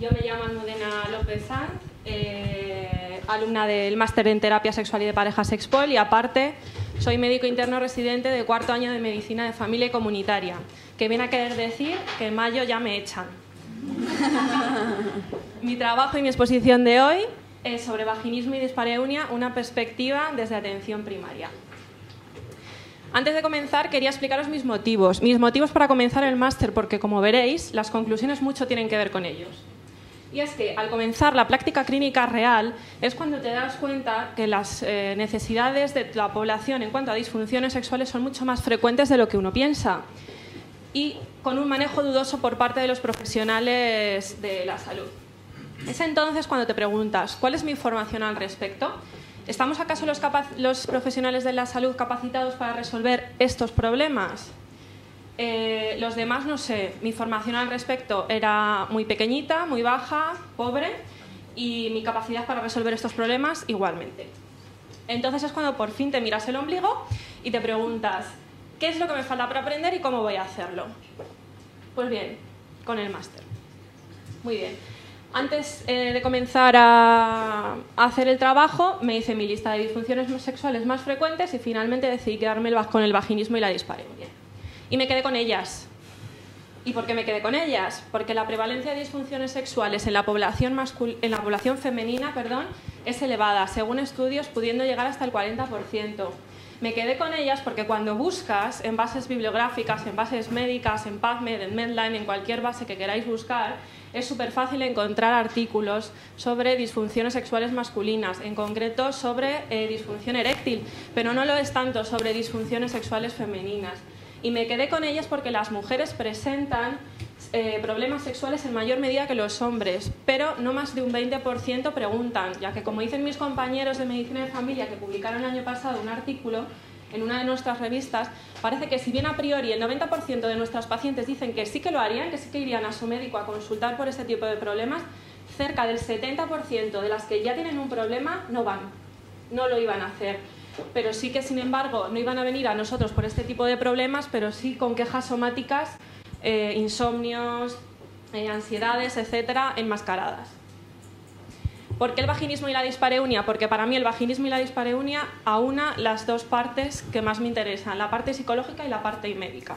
Yo me llamo Almudena López Sanz, alumna del máster en terapia sexual y de pareja Sexpol, y aparte soy médico interno residente de cuarto año de medicina de familia y comunitaria, que viene a querer decir que en mayo ya me echan. Mi trabajo y mi exposición de hoy es sobre vaginismo y dispareunia, una perspectiva desde atención primaria. Antes de comenzar, quería explicaros mis motivos para comenzar el máster, porque como veréis, las conclusiones mucho tienen que ver con ellos. Y es que al comenzar la práctica clínica real es cuando te das cuenta que las necesidades de la población en cuanto a disfunciones sexuales son mucho más frecuentes de lo que uno piensa, y con un manejo dudoso por parte de los profesionales de la salud. Es entonces cuando te preguntas, ¿cuál es mi formación al respecto? ¿Estamos acaso los profesionales de la salud capacitados para resolver estos problemas? Los demás no sé. Mi formación al respecto era muy pequeñita, muy baja, pobre, y mi capacidad para resolver estos problemas igualmente. Entonces es cuando por fin te miras el ombligo y te preguntas, ¿qué es lo que me falta para aprender y cómo voy a hacerlo? Pues bien, con el máster. Muy bien. Antes de comenzar a hacer el trabajo, me hice mi lista de disfunciones sexuales más frecuentes y finalmente decidí quedarme con el vaginismo y la dispareunia. Y me quedé con ellas. ¿Y por qué me quedé con ellas? Porque la prevalencia de disfunciones sexuales en la población femenina, es elevada, según estudios pudiendo llegar hasta el 40%. Me quedé con ellas porque cuando buscas en bases bibliográficas, en bases médicas, en PubMed, en Medline, en cualquier base que queráis buscar, es súper fácil encontrar artículos sobre disfunciones sexuales masculinas, en concreto sobre disfunción eréctil, pero no lo es tanto sobre disfunciones sexuales femeninas. Y me quedé con ellas porque las mujeres presentan problemas sexuales en mayor medida que los hombres, pero no más de un 20% preguntan, ya que, como dicen mis compañeros de medicina de familia que publicaron el año pasado un artículo en una de nuestras revistas, parece que si bien a priori el 90% de nuestras pacientes dicen que sí que lo harían, que sí que irían a su médico a consultar por este tipo de problemas, cerca del 70% de las que ya tienen un problema no van, no lo iban a hacer. Pero sí que, sin embargo, no iban a venir a nosotros por este tipo de problemas, pero sí con quejas somáticas, insomnios, ansiedades, etcétera, enmascaradas. ¿Por qué el vaginismo y la dispareunia? Porque para mí el vaginismo y la dispareunia aúna las dos partes que más me interesan, la parte psicológica y la parte médica.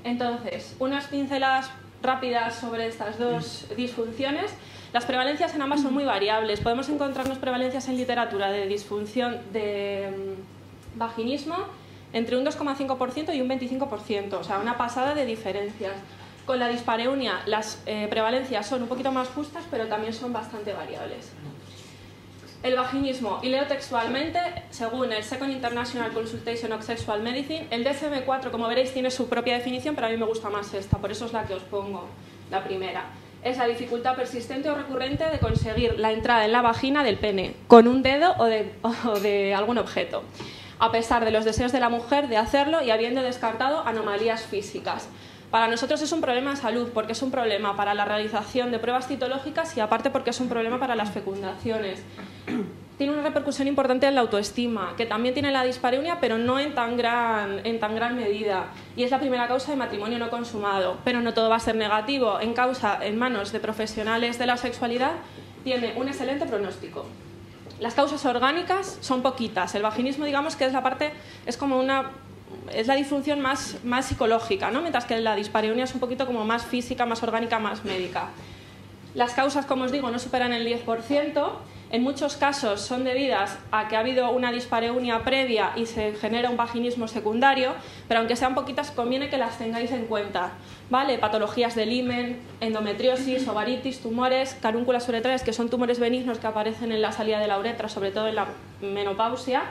Entonces, unas pinceladas rápidas sobre estas dos disfunciones. Las prevalencias en ambas son muy variables. Podemos encontrarnos prevalencias en literatura de disfunción de vaginismo entre un 2,5% y un 25%, o sea, una pasada de diferencias. Con la dispareunia las prevalencias son un poquito más justas, pero también son bastante variables. El vaginismo, y leo textualmente, según el Second International Consultation of Sexual Medicine, el DSM-4, como veréis, tiene su propia definición, pero a mí me gusta más esta, por eso es la que os pongo, la primera. Es la dificultad persistente o recurrente de conseguir la entrada en la vagina del pene, con un dedo o de algún objeto, a pesar de los deseos de la mujer de hacerlo y habiendo descartado anomalías físicas. Para nosotros es un problema de salud, porque es un problema para la realización de pruebas citológicas y aparte porque es un problema para las fecundaciones. Tiene una repercusión importante en la autoestima, que también tiene la dispareunia, pero no en tan gran medida. Y es la primera causa de matrimonio no consumado. Pero no todo va a ser negativo. En manos de profesionales de la sexualidad, tiene un excelente pronóstico. Las causas orgánicas son poquitas. El vaginismo, digamos que es la disfunción más psicológica, ¿no? Mientras que la dispareunia es un poquito como más física, más orgánica, más médica. Las causas, como os digo, no superan el 10%. En muchos casos son debidas a que ha habido una dispareunia previa y se genera un vaginismo secundario, pero aunque sean poquitas, conviene que las tengáis en cuenta, ¿vale? Patologías del himen, endometriosis, ovaritis, tumores, carúnculas uretrales, que son tumores benignos que aparecen en la salida de la uretra, sobre todo en la menopausia,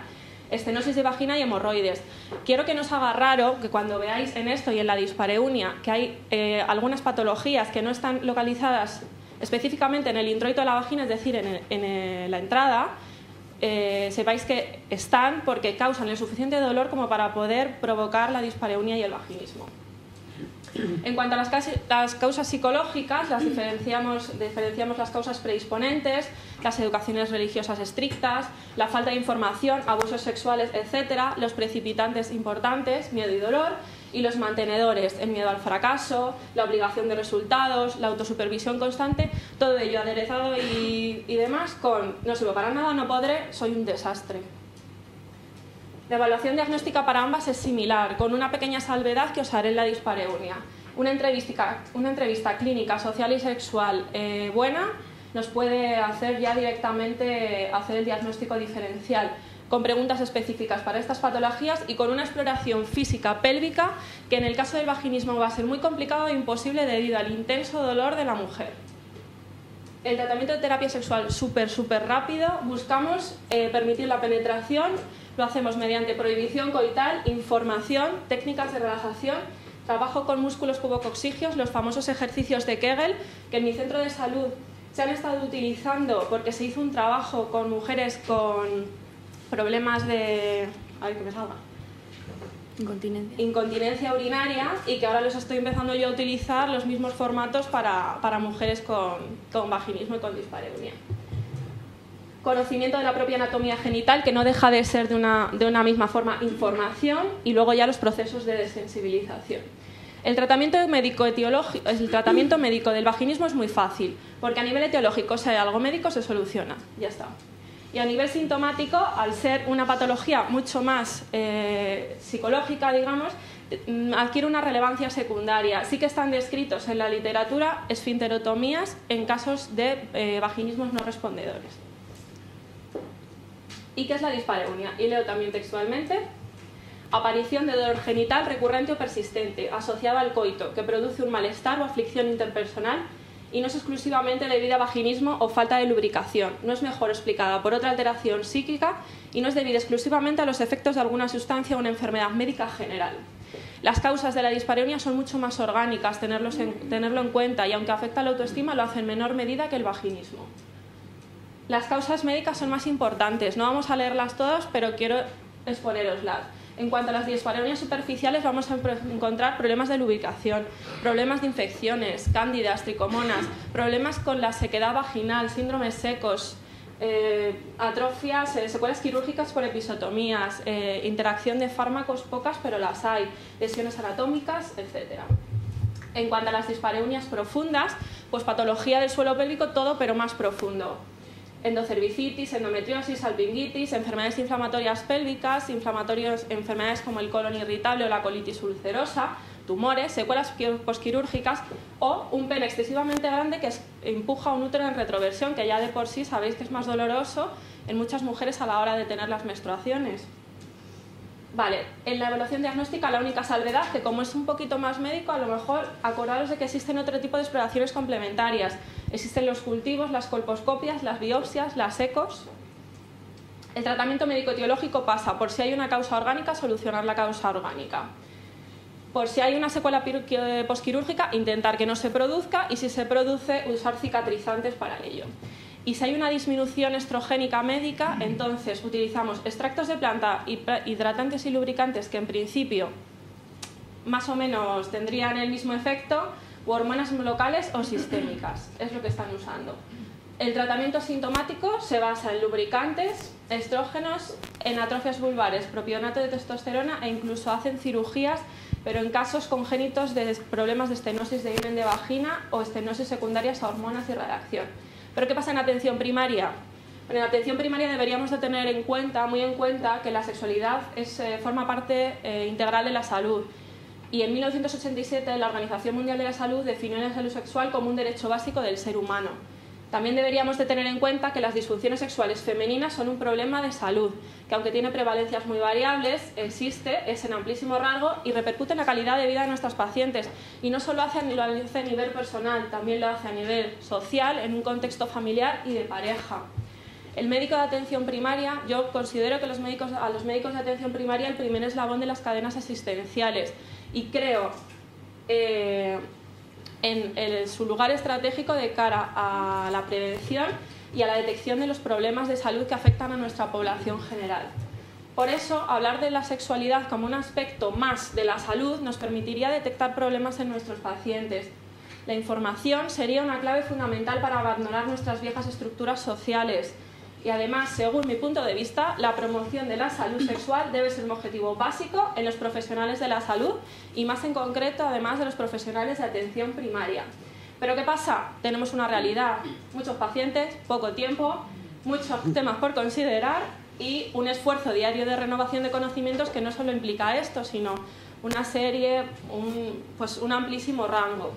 estenosis de vagina y hemorroides. Quiero que no os haga raro que cuando veáis en esto y en la dispareunia que hay algunas patologías que no están localizadas específicamente en el introito de la vagina, es decir, en la entrada, sepáis que están porque causan el suficiente dolor como para poder provocar la dispareunia y el vaginismo. En cuanto a las causas psicológicas, diferenciamos las causas predisponentes, las educaciones religiosas estrictas, la falta de información, abusos sexuales, etc., los precipitantes importantes, miedo y dolor, y los mantenedores, el miedo al fracaso, la obligación de resultados, la autosupervisión constante, todo ello aderezado y demás con no sirvo para nada, no podré, soy un desastre. La evaluación diagnóstica para ambas es similar, con una pequeña salvedad que os haré en la dispareunia. Una entrevista clínica, social y sexual buena nos puede hacer ya directamente hacer el diagnóstico diferencial, con preguntas específicas para estas patologías y con una exploración física pélvica que en el caso del vaginismo va a ser muy complicado e imposible debido al intenso dolor de la mujer. El tratamiento de terapia sexual súper rápido, buscamos permitir la penetración, lo hacemos mediante prohibición coital, información, técnicas de relajación, trabajo con músculos pubocoxígeos, los famosos ejercicios de Kegel, que en mi centro de salud se han estado utilizando porque se hizo un trabajo con mujeres con problemas de... Ay, que me salga. Incontinencia urinaria, y que ahora los estoy empezando yo a utilizar los mismos formatos para mujeres con vaginismo y con dispareunia. Conocimiento de la propia anatomía genital, que no deja de ser de una misma forma información, y luego ya los procesos de desensibilización. El tratamiento médico del vaginismo es muy fácil, porque a nivel etiológico, si hay algo médico, se soluciona, ya está. Y a nivel sintomático, al ser una patología mucho más psicológica, digamos, adquiere una relevancia secundaria. Sí que están descritos en la literatura esfinterotomías en casos de vaginismos no respondedores. ¿Y qué es la dispareunia? Y leo también textualmente. Aparición de dolor genital recurrente o persistente, asociado al coito, que produce un malestar o aflicción interpersonal y no es exclusivamente debida a vaginismo o falta de lubricación. No es mejor explicada por otra alteración psíquica y no es debida exclusivamente a los efectos de alguna sustancia o una enfermedad médica general. Las causas de la dispareunia son mucho más orgánicas, tenerlo en cuenta, y aunque afecta a la autoestima, lo hace en menor medida que el vaginismo. Las causas médicas son más importantes, no vamos a leerlas todas, pero quiero exponeroslas. En cuanto a las dispareunias superficiales, vamos a encontrar problemas de lubricación, problemas de infecciones, cándidas, tricomonas, problemas con la sequedad vaginal, síndromes secos, atrofias, secuelas quirúrgicas por episiotomías, interacción de fármacos pocas, pero las hay, lesiones anatómicas, etc. En cuanto a las dispareunias profundas, pues patología del suelo pélvico, todo pero más profundo. Endocervicitis, endometriosis, salpingitis, enfermedades inflamatorias pélvicas, enfermedades como el colon irritable o la colitis ulcerosa, tumores, secuelas posquirúrgicas o un pene excesivamente grande que empuja un útero en retroversión, que ya de por sí sabéis que es más doloroso en muchas mujeres a la hora de tener las menstruaciones. Vale, en la evaluación diagnóstica la única salvedad, que como es un poquito más médico, a lo mejor acordaros de que existen otro tipo de exploraciones complementarias. Existen los cultivos, las colposcopias, las biopsias, las ecos. El tratamiento médico-etiológico pasa por si hay una causa orgánica, solucionar la causa orgánica. Por si hay una secuela posquirúrgica, intentar que no se produzca, y si se produce, usar cicatrizantes para ello. Y si hay una disminución estrogénica médica, entonces utilizamos extractos de planta, hidratantes y lubricantes que en principio más o menos tendrían el mismo efecto, o hormonas locales o sistémicas, es lo que están usando. El tratamiento sintomático se basa en lubricantes, estrógenos, en atrofias vulvares, propionato de testosterona, e incluso hacen cirugías, pero en casos congénitos de problemas de estenosis de himen de vagina o estenosis secundarias a hormonas y radiación. ¿Pero qué pasa en atención primaria? Bueno, en atención primaria deberíamos de tener muy en cuenta que la sexualidad forma parte integral de la salud. Y en 1987 la Organización Mundial de la Salud definió la salud sexual como un derecho básico del ser humano. También deberíamos de tener en cuenta que las disfunciones sexuales femeninas son un problema de salud, que aunque tiene prevalencias muy variables, existe, es en amplísimo rango y repercute en la calidad de vida de nuestras pacientes. Y no solo lo hace a nivel personal, también lo hace a nivel social, en un contexto familiar y de pareja. El médico de atención primaria, yo considero que a los médicos de atención primaria el primer eslabón de las cadenas asistenciales, y creo en su lugar estratégico de cara a la prevención y a la detección de los problemas de salud que afectan a nuestra población general. Por eso, hablar de la sexualidad como un aspecto más de la salud nos permitiría detectar problemas en nuestros pacientes. La información sería una clave fundamental para abandonar nuestras viejas estructuras sociales. Y además, según mi punto de vista, la promoción de la salud sexual debe ser un objetivo básico en los profesionales de la salud y más en concreto, además, de los profesionales de atención primaria. Pero ¿qué pasa? Tenemos una realidad, muchos pacientes, poco tiempo, muchos temas por considerar y un esfuerzo diario de renovación de conocimientos que no solo implica esto, sino una serie, un amplísimo rango.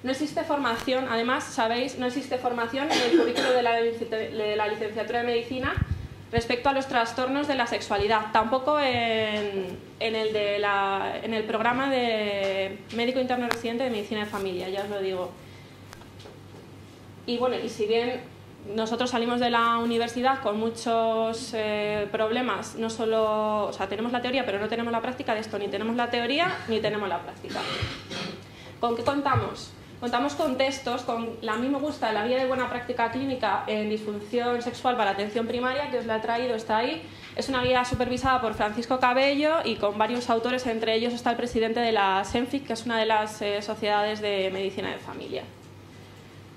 No existe formación, además, sabéis, no existe formación en el currículo de la licenciatura de Medicina respecto a los trastornos de la sexualidad, tampoco en el programa de médico interno residente de Medicina de Familia, ya os lo digo. Y bueno, y si bien nosotros salimos de la universidad con muchos problemas, no solo, o sea, tenemos la teoría pero no tenemos la práctica de esto, ni tenemos la teoría ni tenemos la práctica. ¿Con qué contamos? Contamos con textos, con la A mí me gusta, la guía de buena práctica clínica en disfunción sexual para atención primaria, que os la he traído, está ahí. Es una guía supervisada por Francisco Cabello y con varios autores, entre ellos está el presidente de la SENFIC, que es una de las sociedades de medicina de familia.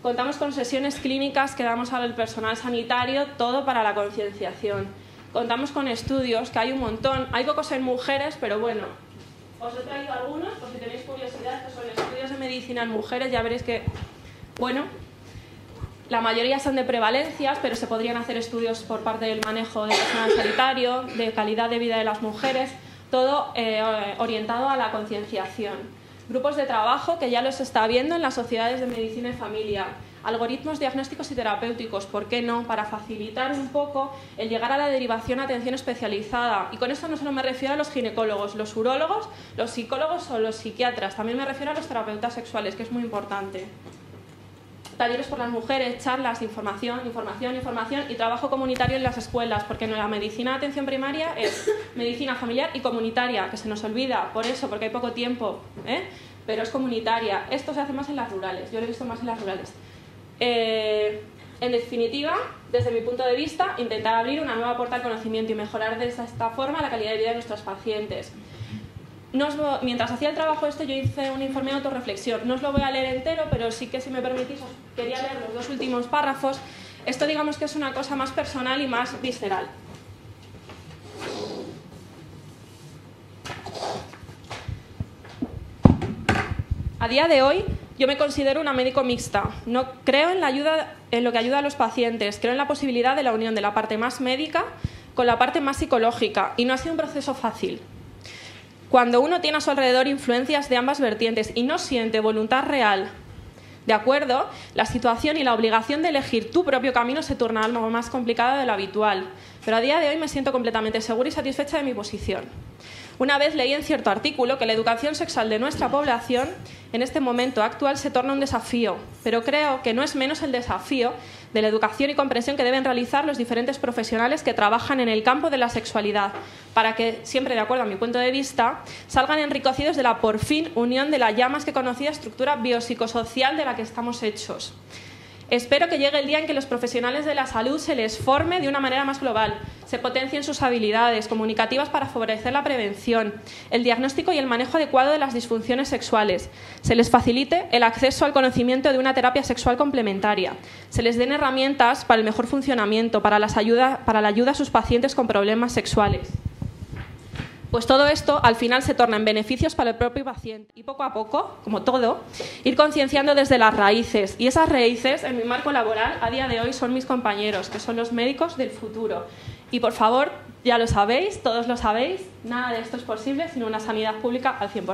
Contamos con sesiones clínicas que damos al personal sanitario, todo para la concienciación. Contamos con estudios, que hay un montón, hay pocos en mujeres, pero bueno, os he traído algunos, por si tenéis curiosidad, que son estudios de medicina en mujeres, ya veréis que, bueno, la mayoría son de prevalencias, pero se podrían hacer estudios por parte del manejo del personal sanitario, de calidad de vida de las mujeres, todo orientado a la concienciación. Grupos de trabajo que ya los está viendo en las sociedades de medicina y familia. Algoritmos diagnósticos y terapéuticos, ¿por qué no? Para facilitar un poco el llegar a la derivación a atención especializada. Y con esto no solo me refiero a los ginecólogos, los urólogos, los psicólogos o los psiquiatras. También me refiero a los terapeutas sexuales, que es muy importante. Talleres por las mujeres, charlas, información y trabajo comunitario en las escuelas, porque la medicina de atención primaria es medicina familiar y comunitaria, que se nos olvida por eso, porque hay poco tiempo, pero es comunitaria. Esto se hace más en las rurales, yo lo he visto más en las rurales. En definitiva, desde mi punto de vista, intentar abrir una nueva puerta al conocimiento y mejorar de esta forma la calidad de vida de nuestros pacientes. Mientras hacía el trabajo yo hice un informe de autorreflexión. No os lo voy a leer entero, pero sí que, si me permitís, os quería leer los dos últimos párrafos. Esto, digamos, que es una cosa más personal y más visceral. A día de hoy, yo me considero una médico mixta. No creo en lo que ayuda a los pacientes. Creo en la posibilidad de la unión de la parte más médica con la parte más psicológica. Y no ha sido un proceso fácil. Cuando uno tiene a su alrededor influencias de ambas vertientes y no siente voluntad real de acuerdo, la situación y la obligación de elegir tu propio camino se torna algo más complicado de lo habitual. Pero a día de hoy me siento completamente segura y satisfecha de mi posición. Una vez leí en cierto artículo que la educación sexual de nuestra población en este momento actual se torna un desafío, pero creo que no es menos el desafío de la educación y comprensión que deben realizar los diferentes profesionales que trabajan en el campo de la sexualidad, para que, siempre de acuerdo a mi punto de vista, salgan enriquecidos de la por fin unión de la ya más que conocida estructura biopsicosocial de la que estamos hechos. Espero que llegue el día en que los profesionales de la salud se les forme de una manera más global, se potencien sus habilidades comunicativas para favorecer la prevención, el diagnóstico y el manejo adecuado de las disfunciones sexuales, se les facilite el acceso al conocimiento de una terapia sexual complementaria, se les den herramientas para el mejor funcionamiento, para la ayuda a sus pacientes con problemas sexuales. Pues todo esto al final se torna en beneficios para el propio paciente y poco a poco, como todo, ir concienciando desde las raíces. Y esas raíces, en mi marco laboral, a día de hoy son mis compañeros, que son los médicos del futuro. Y por favor, ya lo sabéis, todos lo sabéis, nada de esto es posible sin una sanidad pública al 100%.